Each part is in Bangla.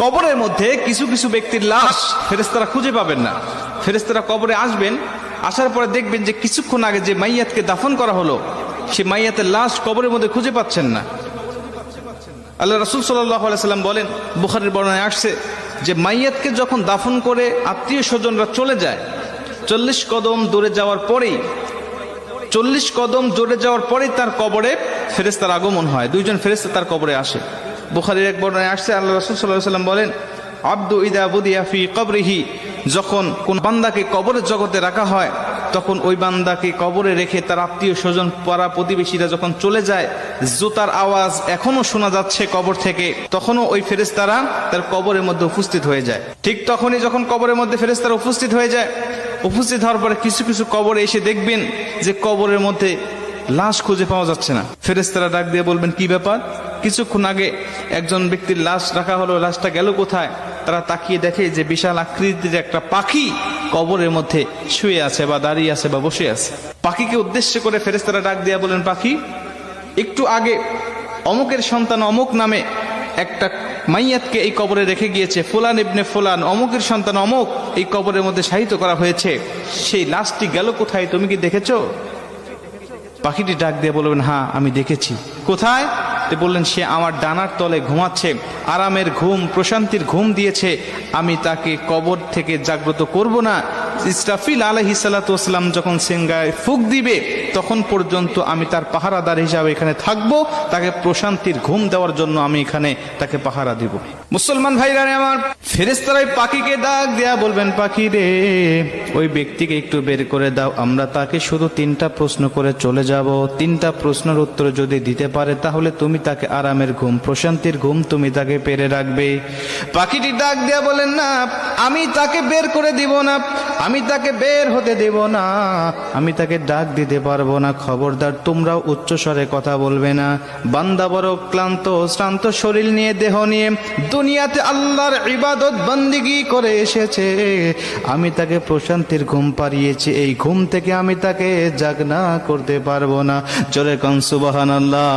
কবরের মধ্যে কিছু কিছু ব্যক্তির লাশ ফেরেশতারা খুঁজে পাবেন না। ফেরেশতারা কবরে আসবেন, আসার পরে দেখবেন যে কিছুক্ষণ আগে যে মাইয়াতকে দাফন করা হলো সে মাইয়াতের লাশ কবরের মধ্যে খুঁজে পাচ্ছেন না। আল্লাহ রাসূল সাল্লাল্লাহু আলাইহি সাল্লাম বলেন, বুখারীর বর্ণনায় আসছে যে মাইয়াতকে যখন দাফন করে আত্মীয় স্বজনরা চলে যায়, 40 কদম দূরে যাওয়ার পরেই তার কবরে ফেরেশতার আগমন হয়। দুইজন ফেরেশতা তার কবরে আসে। বুখারীর এক বর্ণনায় আসছে, আল্লাহ রাসূল সাল্লাল্লাহু আলাইহি সাল্লাম বলেন, আব্দু ইদা বুদিয়া ফি কবরিহি, যখন কোন বান্দাকে কবরের জগতে রাখা হয় তখন ওই বান্দাকে কবরে রেখে তার আত্মীয় স্বজন পাড়া প্রতিবেশীরা যখন চলে যায়, জুতার আওয়াজ এখনো শোনা যাচ্ছে কবর থেকে, তখনও ওই ফেরেশতারা তার কবরের মধ্যে উপস্থিত হয়ে যায়। ঠিক তখনই যখন কবরের মধ্যে ফেরেশতারা উপস্থিত হয়ে যায়, উপস্থিত হওয়ার পরে কিছু কিছু কবরে এসে দেখবেন যে কবরের মধ্যে লাশ খুঁজে পাওয়া যাচ্ছে না। ফেরেশতারা ডাক দিয়ে বলবেন, কি ব্যাপার? কিছুক্ষণ আগে একজন ব্যক্তির লাশ রাখা হলো, লাশটা গেল কোথায়? তারা তাকিয়ে দেখে যে বিশাল আকৃতির একটা পাখি কবরের মধ্যে শুয়ে আছে বা দাঁড়িয়ে আছে বা বসে আছে। পাখিকে উদ্দেশ্য করে ফেরেশতারা ডাক দিয়ে বলেন, পাখি, একটু আগে অমুকের সন্তান অমুক নামে একটা মাইয়াতকে এই কবরে রেখে গিয়েছে, ফুলান ইবনে ফুলান, অমুকের সন্তান অমুক এই কবরের মধ্যে শায়িত করা হয়েছে, সেই লাশটি গেল কোথায়? তুমি কি দেখেছো? পাখিটি ডাক দিয়ে বলবেন, হ্যাঁ আমি দেখেছি। কোথায়? বললেন, সে আমার ডানার তলে ঘুমাচ্ছে, আরামের ঘুম, প্রশান্তির ঘুম দিয়েছে, আমি তাকে কবর থেকে জাগ্রত করব না। ইসরাফিল আলাইহিস সালাতু ওয়াস সালাম যখন সিংহায় ফুঁক দিবে তখন পর্যন্ত আমি তার পাহারাদার হিসাবে এখানে থাকবো, তাকে প্রশান্তির ঘুম দেওয়ার জন্য আমি এখানে তাকে পাহারা দিব। মুসলমান ভাইরা আমার, ফেরেশতারা পাখিকে ডাক দেয়া বলবেন, পাখি রে, ওই ব্যক্তিকে একটু বের করে দাও, আমরা তাকে শুধু 3টা প্রশ্ন করে চলে যাব। 3টা প্রশ্নের উত্তর যদি দিতে পারে তাহলে তুমি তাকে আরামের ঘুম, প্রশান্তির ঘুম তুমি তাকে পেরে রাখবে। পাখিটি ডাক দেয়া বলেন, না, আমি তাকে বের করে দিব না, আমি তাকে বের হতে দেব না, আমি তাকে ডাক দিতে পারবো না। খবরদার, তোমরাও উচ্চ স্বরে কথা বলবে না। বান্দা বড় ক্লান্ত শ্রান্ত শরীর নিয়ে, দেহ নিয়ে দুনিয়াতে আল্লাহর ইবাদত বন্দেগী করে এসেছে, আমি তাকে প্রশান্তির ঘুম পাড়িয়েছি, এই ঘুম থেকে আমি তাকে জাগনা করতে পারবো না। জোরে কোন সুবহানাল্লাহ।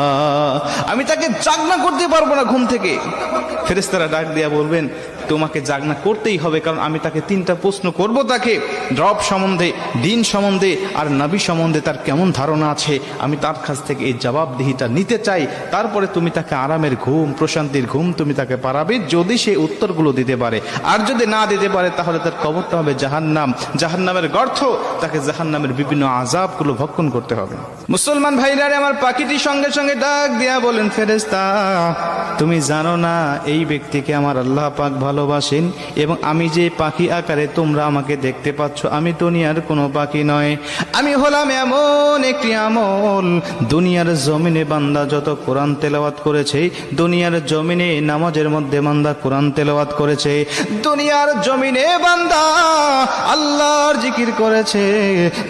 আমি তাকে জাগনা করতে পারবো না ঘুম থেকে। ফেরেশতারা ডাক দিয়া বলবেন, তোমাকে জাগনা করতেই হবে, কারণ আমি তাকে 3টা প্রশ্ন করব, তাকে রব সম্বন্ধে, দিন সম্বন্ধে আর নবী সম্বন্ধে তার কেমন ধারণা আছে, আমি তার কাছ থেকে এই জবাবদিহিটা নিতে চাই। তারপরে তুমি তাকে আরামের ঘুম, প্রশান্তির ঘুম তুমি তাকে পারাবে, যদি সে উত্তরগুলো দিতে পারে। আর যদি না দিতে পারে তাহলে তার কবরটা হবে জাহান্নাম, জাহান্নামের গর্ত, তাকে জাহান্নামের বিভিন্ন আযাবগুলো ভক্ষণ করতে হবে। মুসলমান ভাইরা আমার, পাখিটি সঙ্গে সঙ্গে ডাক দিয়া বলেন, ফেরেশতা, তুমি জানো না এই ব্যক্তিকে আমার আল্লাহ পাক ভালোবাসেন, এবং আমি যে পাখি আকারে তোমরা আমাকে দেখতে পাচ্ছ, আমি দুনিয়ার কোনো পাখি নয়, আমি হলাম এমন একটি আমল। দুনিয়ার জমিনে বান্দা যত কোরআন তেলাওয়াত করেছে, দুনিয়ার জমিনে নামাজের মধ্যে বান্দা কোরআন তেলাওয়াত করেছে, দুনিয়ার জমিনে বান্দা আল্লাহর জিকির করেছে,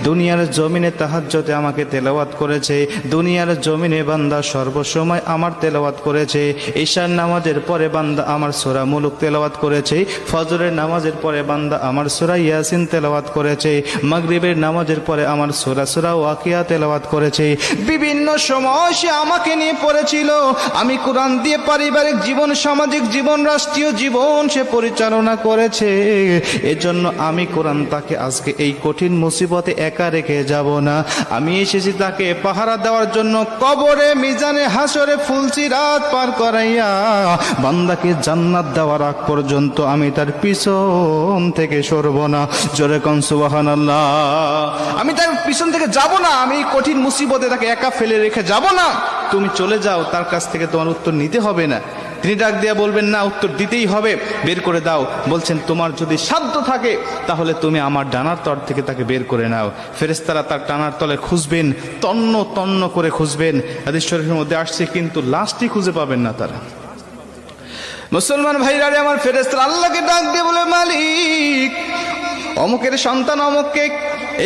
দুনিয়ার জমিনে তাহাজ্জুদে আমাকে তেলাওয়াত করেছে, দুনিয়ার জমিনে বান্দা সর্বসময় আমার তেলাওয়াত করেছে, ঈশার নামাজের পরে বান্দা আমার সূরা মুলুক তেলাওয়াত করেছে, ফজরের নামাজের পরে বান্দা আমার সূরা ইয়াসিন তেলাওয়াত করেছে, মাগরিবের নামাজের পরে আমার সূরা ওয়াকিয়া তেলাওয়াত করেছে। বিভিন্ন সময় সে আমাকে নিয়ে পড়েছিল, আমি কোরআন দিয়ে পারিবারিক জীবন, সামাজিক জীবন, রাষ্ট্রীয় জীবন সে পরিচালনা করেছে। এজন্য আমি কোরআন তাকে আজকে এই কঠিন মুসিবতে একা রেখে যাব না। আমি এসেছি তাকে পাহারা দেওয়ার জন্য, কবরে, মিজানে, হাসরে ফুলসিরাত পার করাইয়া বান্দাকে জান্নাত দেওয়ার আগ পর্যন্ত আমি তার পিছন থেকে সরব না। জোরে কোন সুবহানাল্লাহ। আমি তার পিছন থেকে যাব না, আমি কঠিন মুসিবতে তাকে একা ফেলে রেখে যাব না। তুমি চলে যাও, তার কাছ থেকে তোমার উত্তর নিতে হবে না। তিনি ডাক দিয়া বলবেন, না, উত্তর দিতেই হবে, বের করে দাও। বলছেন, তোমার যদি সাধ্য থাকে তাহলে তুমি আমার ডানার তল থেকে তাকে বের করে নাও। ফেরেশতারা তার ডানার তলে খুঁজবেন, তন্ন তন্ন করে খুঁজবেন। হাদিস শরীফের মধ্যে আসছে, কিন্তু লাশটি খুঁজে পাবেন না তারা। মুসলমান ভাইরা আমার, ফেরেশতারা আল্লাহকে ডাক দিয়ে বলে, মালিক, অমুকের সন্তান অমুককে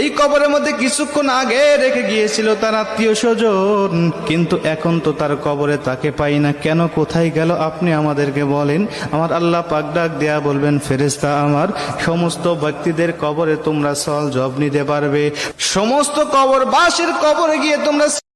এই কবরের মধ্যে কিছুক্ষণ আগে রেখে গিয়েছিল তার আত্মীয় স্বজন, কিন্তু এখন তো তার কবরে তাকে পাই না, কেন, কোথায় গেল, আপনি আমাদেরকে বলেন। আমার আল্লাহ পাক ডাক দেয়া বলবেন, ফেরেশতা আমার, সমস্ত ব্যক্তিদের কবরে তোমরা সওয়াল জবাব নিতে পারবে, সমস্ত কবরবাসীর কবরে গিয়ে তোমরা